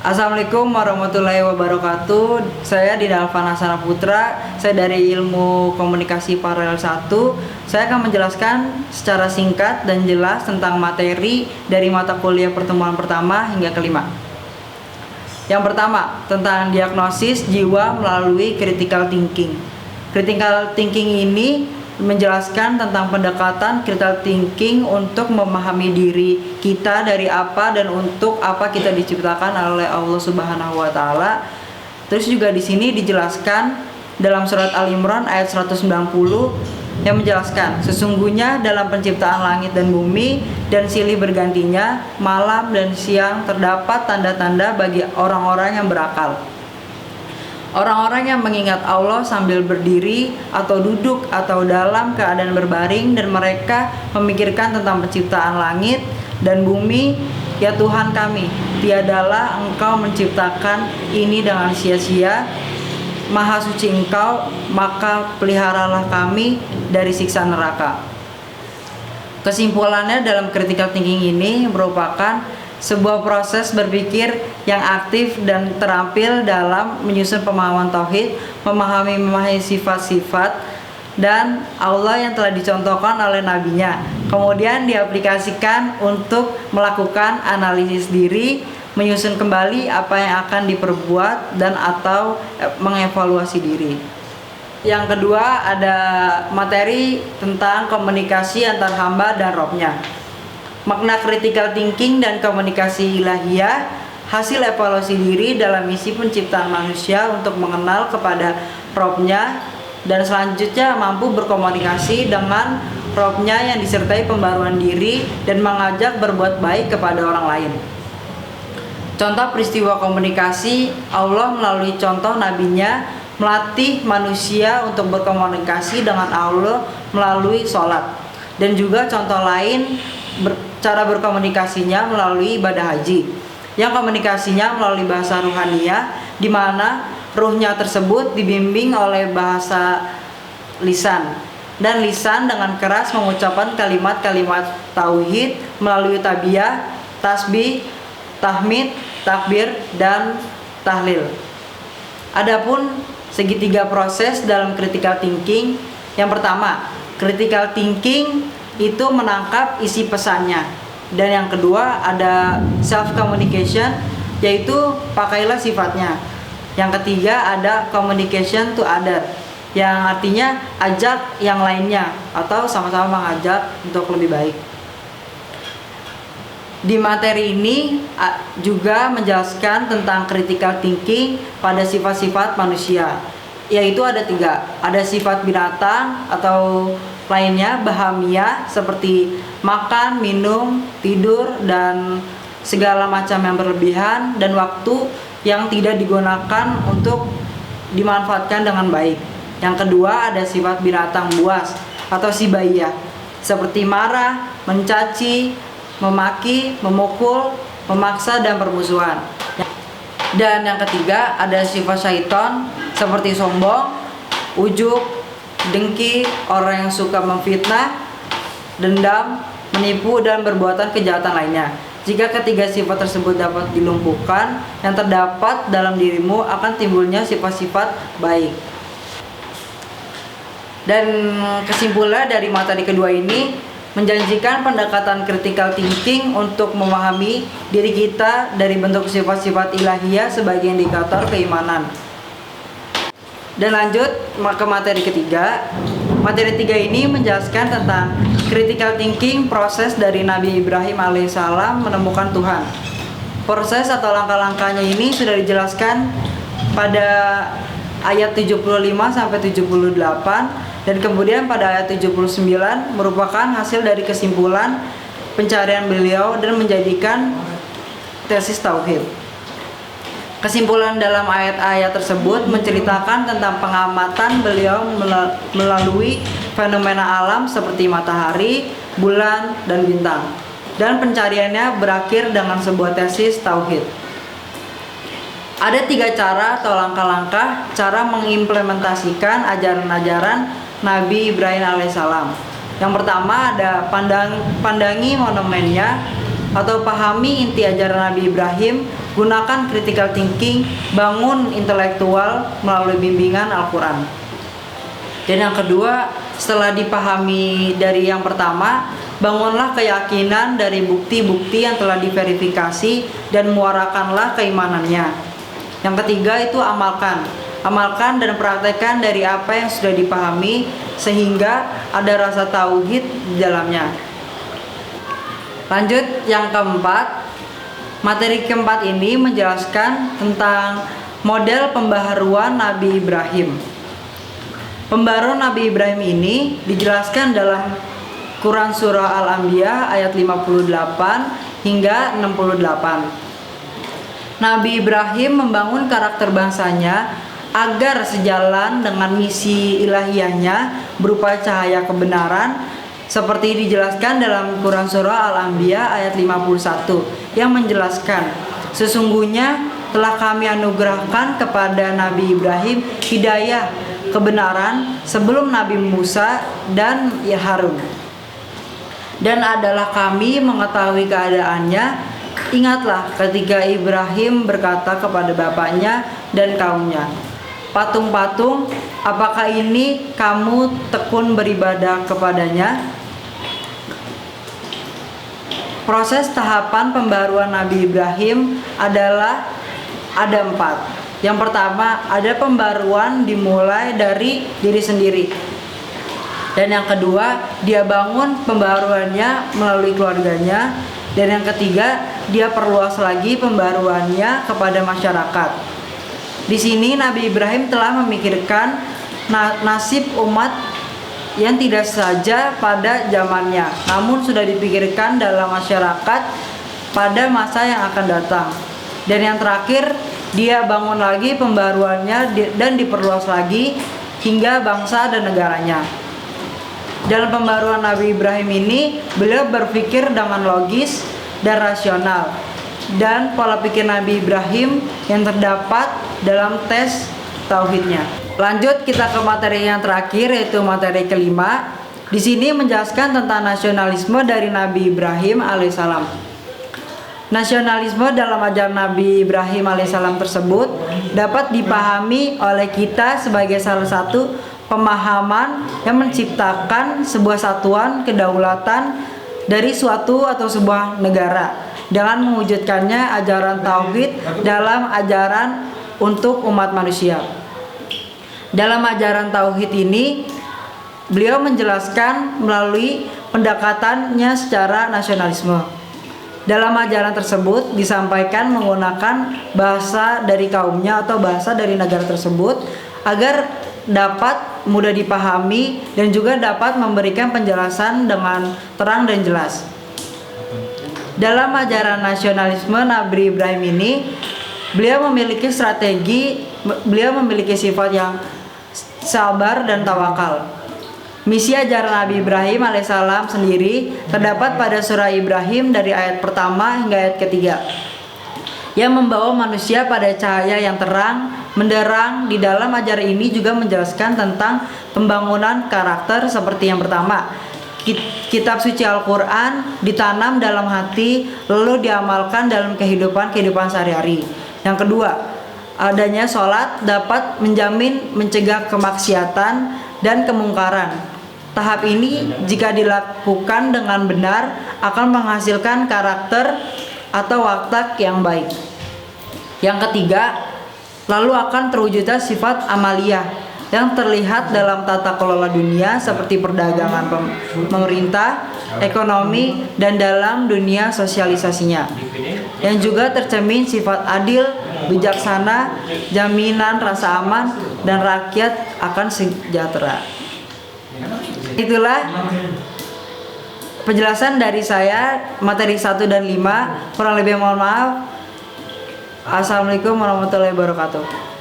Assalamualaikum warahmatullahi wabarakatuh. Saya Dina Alvan Hasana Putra. Saya dari Ilmu Komunikasi Paralel 1. Saya akan menjelaskan secara singkat dan jelas tentang materi dari mata kuliah pertemuan pertama hingga kelima. Yang pertama, tentang diagnosis jiwa melalui critical thinking. Critical thinking ini menjelaskan tentang pendekatan critical thinking untuk memahami diri kita dari apa dan untuk apa kita diciptakan oleh Allah Subhanahu wa taala. Terus juga di sini dijelaskan dalam surat Al-Imran ayat 190 yang menjelaskan sesungguhnya dalam penciptaan langit dan bumi dan silih bergantinya malam dan siang terdapat tanda-tanda bagi orang-orang yang berakal. Orang-orang yang mengingat Allah sambil berdiri atau duduk atau dalam keadaan berbaring dan mereka memikirkan tentang penciptaan langit dan bumi. Ya Tuhan kami, tiadalah Engkau menciptakan ini dengan sia-sia. Maha suci Engkau, maka peliharalah kami dari siksa neraka. Kesimpulannya dalam critical thinking ini merupakan sebuah proses berpikir yang aktif dan terampil dalam menyusun pemahaman tauhid, memahami sifat-sifat dan Allah yang telah dicontohkan oleh nabinya. Kemudian diaplikasikan untuk melakukan analisis diri, menyusun kembali apa yang akan diperbuat dan atau mengevaluasi diri. Yang kedua ada materi tentang komunikasi antar hamba dan Robnya. Makna critical thinking dan komunikasi ilahiyah, hasil evaluasi diri dalam misi penciptaan manusia untuk mengenal kepada Robnya dan selanjutnya mampu berkomunikasi dengan Robnya yang disertai pembaruan diri dan mengajak berbuat baik kepada orang lain. Contoh peristiwa komunikasi, Allah melalui contoh nabinya melatih manusia untuk berkomunikasi dengan Allah melalui sholat. Dan juga contoh lain cara berkomunikasinya melalui ibadah haji, yang komunikasinya melalui bahasa ruhaniyah, di mana ruhnya tersebut dibimbing oleh bahasa lisan, dan lisan dengan keras mengucapkan kalimat-kalimat tauhid melalui tabiyah, tasbih, tahmid, takbir, dan tahlil. Adapun segitiga proses dalam critical thinking, yang pertama, critical thinking itu menangkap isi pesannya, dan yang kedua ada self communication, yaitu pakailah sifatnya. Yang ketiga ada communication to other, yang artinya ajak yang lainnya atau sama-sama mengajak untuk lebih baik. Di materi ini juga menjelaskan tentang critical thinking pada sifat-sifat manusia, yaitu ada 3. Ada sifat binatang atau lainnya bahamiyah seperti makan, minum, tidur, dan segala macam yang berlebihan dan waktu yang tidak digunakan untuk dimanfaatkan dengan baik. Yang kedua ada sifat binatang buas atau sibaiyah seperti marah, mencaci, memaki, memukul, memaksa, dan permusuhan. Dan yang ketiga ada sifat syaitan seperti sombong, ujub, dengki, orang yang suka memfitnah, dendam, menipu, dan perbuatan kejahatan lainnya. Jika ketiga sifat tersebut dapat dilumpuhkan, yang terdapat dalam dirimu akan timbulnya sifat-sifat baik. Dan kesimpulan dari materi kedua ini menjanjikan pendekatan critical thinking untuk memahami diri kita dari bentuk sifat-sifat ilahiyah sebagai indikator keimanan. Dan lanjut ke materi ketiga. Materi 3 ini menjelaskan tentang critical thinking, proses dari Nabi Ibrahim alaihissalam menemukan Tuhan. Proses atau langkah-langkahnya ini sudah dijelaskan pada ayat 75 sampai 78, dan kemudian pada ayat 79 merupakan hasil dari kesimpulan pencarian beliau dan menjadikan tesis tauhid. Kesimpulan dalam ayat-ayat tersebut menceritakan tentang pengamatan beliau melalui fenomena alam seperti matahari, bulan, dan bintang. Dan pencariannya berakhir dengan sebuah tesis tauhid. Ada 3 cara atau langkah-langkah cara mengimplementasikan ajaran-ajaran Nabi Ibrahim alaihissalam. Yang pertama ada pandangi monumennya atau pahami inti ajaran Nabi Ibrahim Gunakan critical thinking, bangun intelektual melalui bimbingan Al-Quran. Dan yang kedua, setelah dipahami dari yang pertama, bangunlah keyakinan dari bukti-bukti yang telah diverifikasi dan muarakanlah keimanannya. Yang ketiga itu amalkan. Amalkan dan praktekkan dari apa yang sudah dipahami sehingga ada rasa tauhid di dalamnya. Lanjut yang keempat. Materi keempat ini menjelaskan tentang model pembaharuan Nabi Ibrahim. Pembaharuan Nabi Ibrahim ini dijelaskan dalam Quran Surah Al-Anbiya ayat 58 hingga 68. Nabi Ibrahim membangun karakter bangsanya agar sejalan dengan misi ilahiyahnya berupa cahaya kebenaran, seperti dijelaskan dalam Quran Surah Al-Anbiya ayat 51 yang menjelaskan, sesungguhnya telah kami anugerahkan kepada Nabi Ibrahim hidayah kebenaran sebelum Nabi Musa dan Harun. Dan adalah kami mengetahui keadaannya. Ingatlah ketika Ibrahim berkata kepada bapaknya dan kaumnya, patung-patung, apakah ini kamu tekun beribadah kepadanya? Proses tahapan pembaruan Nabi Ibrahim adalah ada 4. Yang pertama, ada pembaruan dimulai dari diri sendiri. Dan yang kedua, dia bangun pembaruannya melalui keluarganya. Dan yang ketiga, dia perluas lagi pembaruannya kepada masyarakat. Di sini Nabi Ibrahim telah memikirkan nasib umat yang tidak saja pada zamannya, namun sudah dipikirkan dalam masyarakat pada masa yang akan datang. Dan yang terakhir, dia bangun lagi pembaruannya dan diperluas lagi hingga bangsa dan negaranya. Dalam pembaruan Nabi Ibrahim ini, beliau berpikir dengan logis dan rasional, dan pola pikir Nabi Ibrahim yang terdapat dalam tes tauhidnya. Lanjut kita ke materi yang terakhir, yaitu materi kelima. Di sini menjelaskan tentang nasionalisme dari Nabi Ibrahim alaihissalam. Nasionalisme dalam ajaran Nabi Ibrahim alaihissalam tersebut dapat dipahami oleh kita sebagai salah satu pemahaman yang menciptakan sebuah satuan kedaulatan dari suatu atau sebuah negara dengan mewujudkannya ajaran tauhid dalam ajaran untuk umat manusia. Dalam ajaran tauhid ini, beliau menjelaskan melalui pendekatannya secara nasionalisme. Dalam ajaran tersebut disampaikan menggunakan bahasa dari kaumnya atau bahasa dari negara tersebut agar dapat mudah dipahami dan juga dapat memberikan penjelasan dengan terang dan jelas. Dalam ajaran nasionalisme Nabi Ibrahim ini, beliau memiliki sifat yang sabar dan tawakal. Misi ajaran Nabi Ibrahim alaihissalam sendiri terdapat pada surah Ibrahim dari ayat pertama hingga ayat ketiga, yang membawa manusia pada cahaya yang terang menderang. Di dalam ajaran ini juga menjelaskan tentang pembangunan karakter seperti yang pertama, kitab suci Al-Quran ditanam dalam hati lalu diamalkan dalam kehidupan sehari-hari. Yang kedua, adanya sholat dapat menjamin mencegah kemaksiatan dan kemungkaran. Tahap ini jika dilakukan dengan benar akan menghasilkan karakter atau watak yang baik. Yang ketiga, lalu akan terwujudnya sifat amaliyah yang terlihat dalam tata kelola dunia seperti perdagangan pemerintah, ekonomi, dan dalam dunia sosialisasinya. Yang juga tercermin sifat adil, bijaksana, jaminan rasa aman, dan rakyat akan sejahtera. Itulah penjelasan dari saya materi 1 dan 5. Kurang lebih mohon maaf. Assalamualaikum warahmatullahi wabarakatuh.